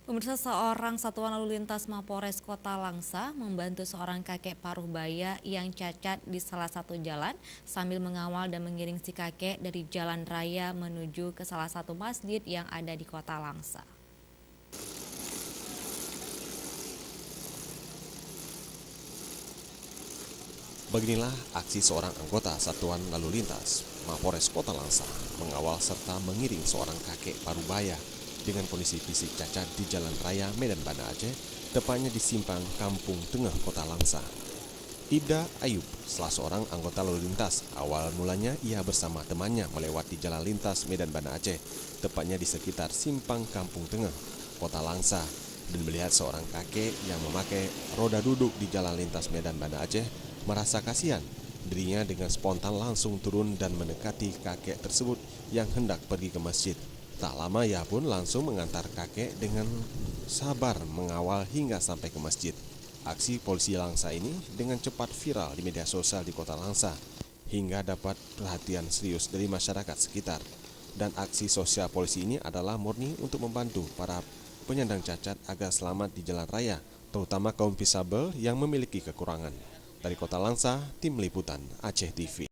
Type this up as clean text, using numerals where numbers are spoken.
Pemirsa, seorang satuan lalu lintas Mapores Kota Langsa membantu seorang kakek paruh baya yang cacat di salah satu jalan sambil mengawal dan mengiring si kakek dari jalan raya menuju ke salah satu masjid yang ada di Kota Langsa. Beginilah aksi seorang anggota Satuan Lalu Lintas Mapores Kota Langsa mengawal serta mengiring seorang kakek parubaya dengan kondisi fisik cacat di Jalan Raya Medan Banda Aceh, tepatnya di simpang Kampung Tengah Kota Langsa. Ida Ayub, salah seorang anggota lalu lintas, awal mulanya ia bersama temannya melewati jalan lintas Medan Banda Aceh, tepatnya di sekitar simpang Kampung Tengah Kota Langsa, dan melihat seorang kakek yang memakai roda duduk di jalan lintas Medan Banda Aceh. Merasa kasihan, dirinya dengan spontan langsung turun dan mendekati kakek tersebut yang hendak pergi ke masjid. Tak lama ia pun langsung mengantar kakek dengan sabar mengawal hingga sampai ke masjid. Aksi polisi Langsa ini dengan cepat viral di media sosial di Kota Langsa hingga dapat perhatian serius dari masyarakat sekitar. Dan aksi sosial polisi ini adalah murni untuk membantu para penyandang cacat agar selamat di jalan raya, terutama kaum disabel yang memiliki kekurangan. Dari Kota Langsa, Tim Liputan Aceh TV.